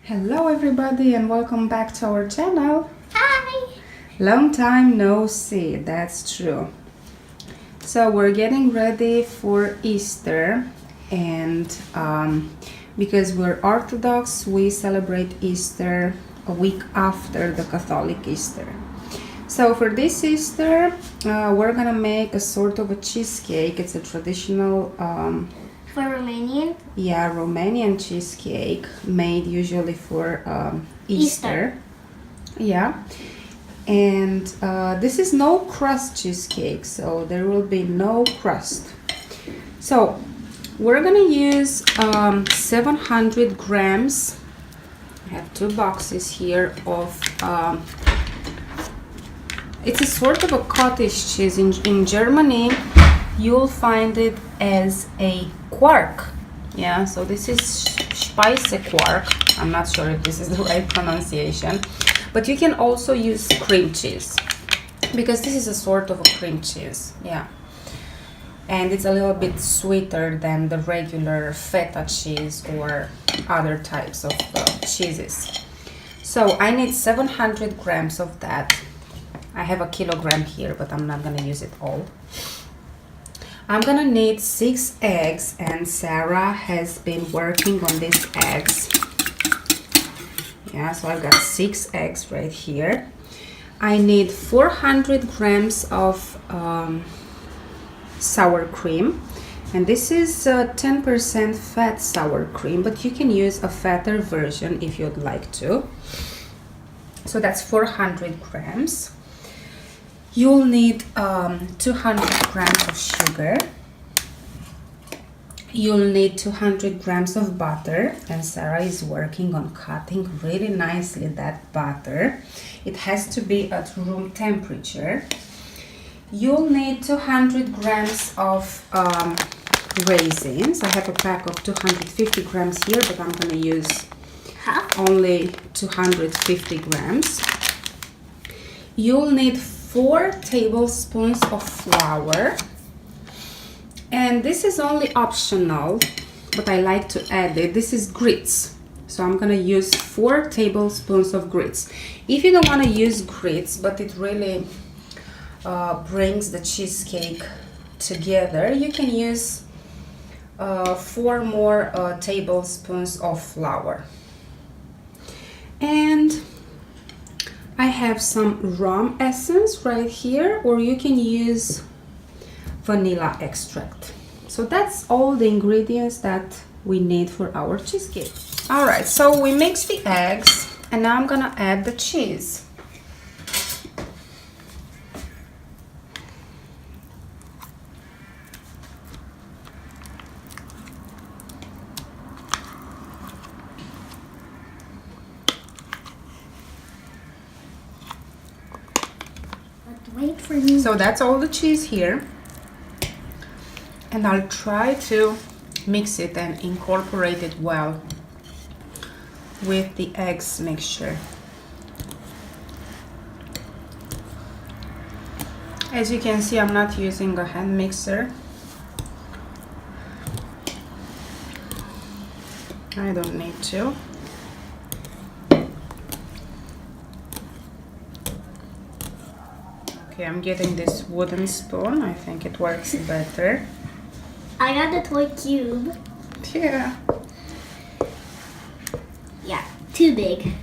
Hello everybody and welcome back to our channel. Hi! Long time no see, that's true. So we're getting ready for Easter and because we're Orthodox, we celebrate Easter a week after the Catholic Easter. So for this Easter, we're gonna make a sort of a cheesecake. It's a traditional For Romanian? yeah, Romanian cheesecake made usually for Easter. Yeah. And this is no crust cheesecake, so there will be no crust. So we're gonna use 700 grams. I have two boxes here of it's a sort of a cottage cheese. In Germany you'll find it as a quark. Yeah, so this is Speise quark. I'm not sure if this is the right pronunciation, but you can also use cream cheese because this is a sort of a cream cheese. Yeah, and it's a little bit sweeter than the regular feta cheese or other types of cheeses. So I need 700 grams of that. I have a kilogram here, but I'm not gonna use it all. I'm gonna need 6 eggs, and Sarah has been working on these eggs. Yeah, so I've got 6 eggs right here. I need 400 grams of sour cream, and this is 10% fat sour cream, but you can use a fatter version if you'd like to. So that's 400 grams. You'll need 200 grams of sugar. You'll need 200 grams of butter, and Sarah is working on cutting really nicely that butter. It has to be at room temperature. You'll need 200 grams of raisins. I have a pack of 250 grams here, but I'm gonna use only 250 grams. You'll need 4 tablespoons of flour, and this is only optional, but I like to add it. This is grits, so I'm gonna use 4 tablespoons of grits. If you don't want to use grits, but it really brings the cheesecake together, you can use 4 more tablespoons of flour. And I have some rum essence right here, or you can use vanilla extract. So that's all the ingredients that we need for our cheesecake. All right, so we mix the eggs, and now I'm gonna add the cheese. Wait for me. So that's all the cheese here, and I'll try to mix it and incorporate it well with the eggs mixture. As you can see, I'm not using a hand mixer. I don't need to. Okay, I'm getting this wooden spoon. I think it works better. I got the toy cube. Yeah. Yeah, too big.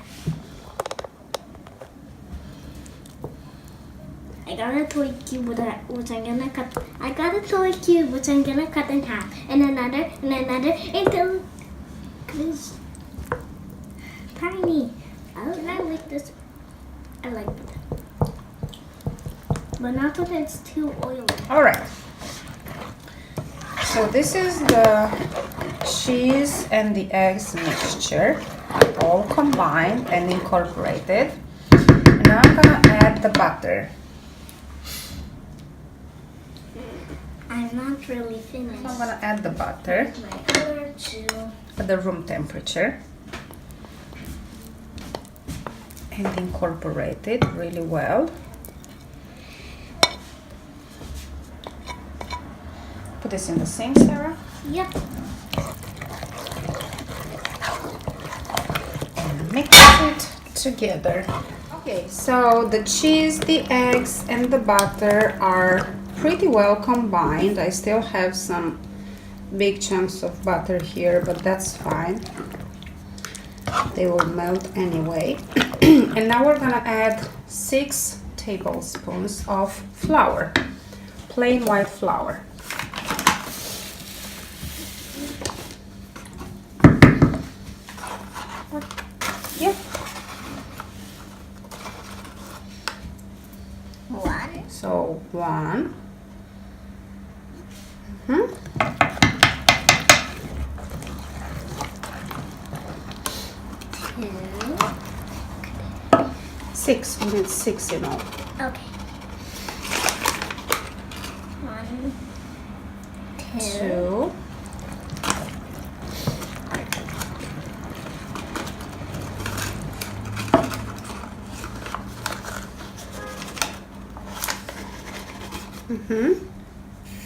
I got a toy cube which I'm gonna cut. I got a toy cube which I'm gonna cut in half, and another, until this tiny. I like this. I like it. But not that it's too oily. All right. So this is the cheese and the eggs mixture, all combined and incorporated. And now I'm gonna add the butter. I'm not really finished. So I'm gonna add the butter My other two. at the room temperature and incorporate it really well. Put this in the sink, Sarah. Yep. together. Okay, so the cheese, the eggs, and the butter are pretty well combined. I still have some big chunks of butter here, but that's fine. They will melt anyway. And now we're gonna add 6 tablespoons of flour, plain white flour. Yep. 1. So 1. 2. 6. We need 6 in all. Okay. 1, 2. 2.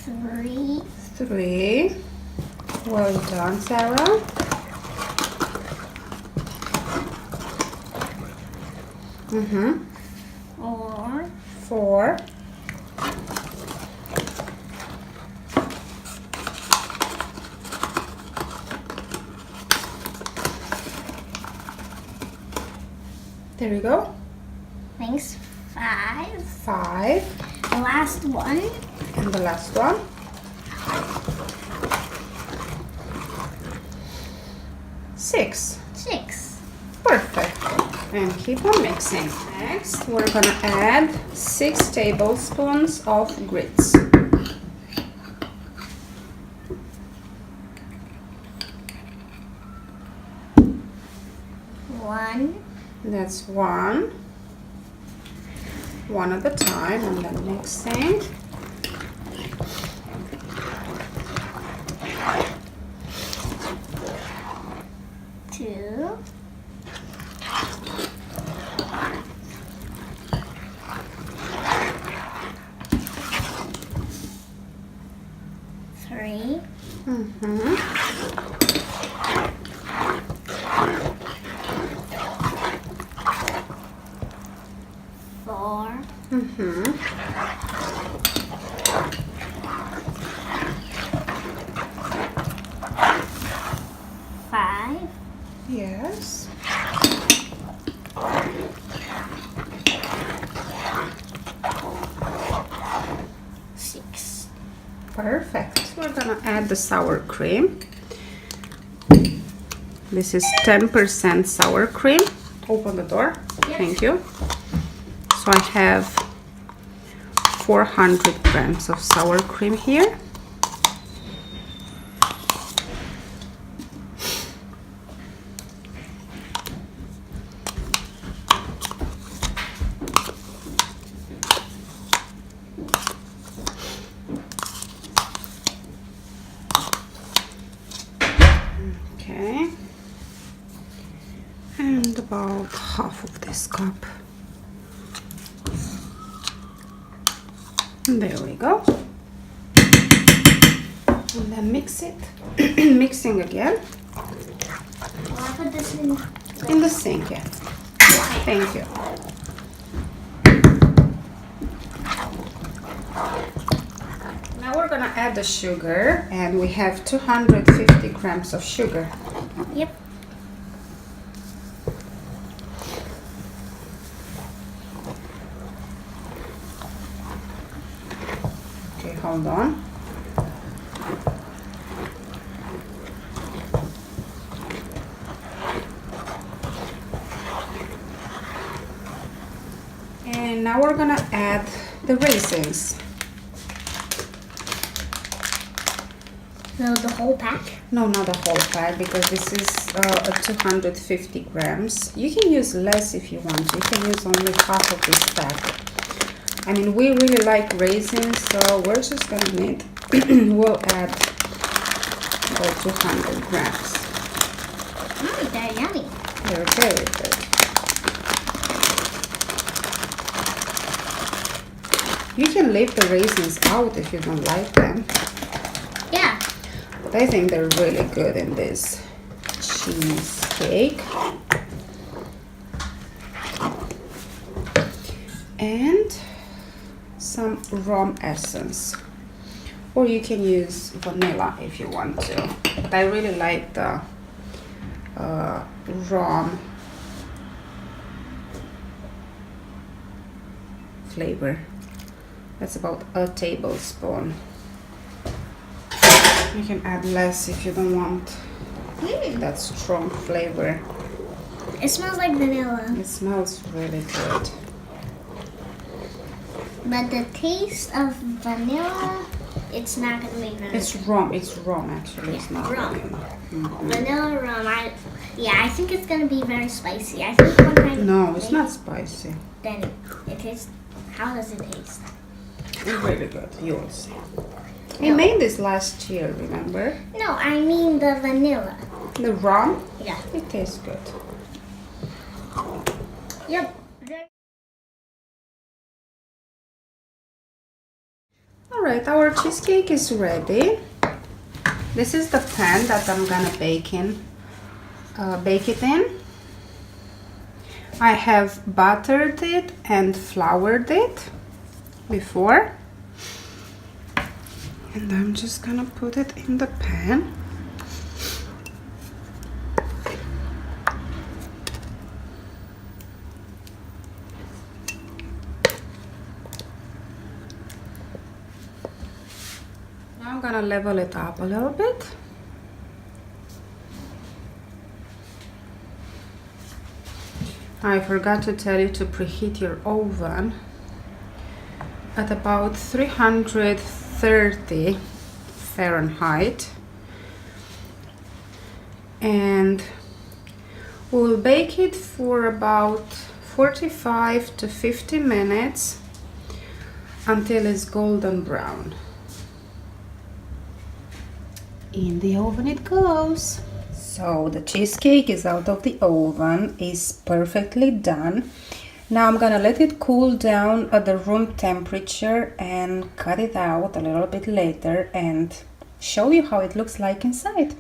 3. 3. Well done, Sarah. 4. 4. 'There you go. Thanks. 5. 5. The last one. And the last one. 6. 6. Perfect. And keep on mixing. Next, we're gonna add 6 tablespoons of grits. 1. That's 1. 1 at a time, and then mixing. 2. 3. 4. 5. Yes. 6. Perfect. We're gonna add the sour cream. This is 10% sour cream. Open the door. Yes. Thank you. So I have 400 grams of sour cream here. Okay. And about half of this cup. There we go. And then mix it. Mixing again. Well, I put this In the sink, yeah. Thank you. Now we're gonna add the sugar, and we have 250 grams of sugar. Yep. Okay, hold on. And now we're gonna add the raisins. So the whole pack? No, not the whole pack, because this is a 250 grams. You can use less if you want. You can use only half of this pack. I mean, we really like raisins, so we're just gonna need, we'll add about 200 grams. They're yummy. They're very good. You can leave the raisins out if you don't like them. Yeah. But I think they're really good in this cheesecake. and some rum essence, or you can use vanilla if you want to, but I really like the rum flavor. That's about a tablespoon. You can add less if you don't want that strong flavor. It smells like vanilla. It smells really good. But the taste of vanilla, it's not gonna be vanilla. It's rum. It's rum actually. It's not rum. vanilla. Vanilla rum. I think it's gonna be very spicy. I think one time. No, it's not spicy. Then it tastes. How does it taste? It's really good. You will see. We made this last year, remember? No, I mean the vanilla. The rum? Yeah. It tastes good. Yep. Alright, our cheesecake is ready. This is the pan that I'm gonna bake it in. I have buttered it and floured it before. And I'm just gonna put it in the pan. Now I'm gonna level it up a little bit. I forgot to tell you to preheat your oven at about 330 Fahrenheit, and we'll bake it for about 45 to 50 minutes until it's golden brown. In the oven it goes. So the cheesecake is out of the oven, is perfectly done. Now I'm gonna let it cool down at the room temperature and cut it out a little bit later and show you how it looks like inside.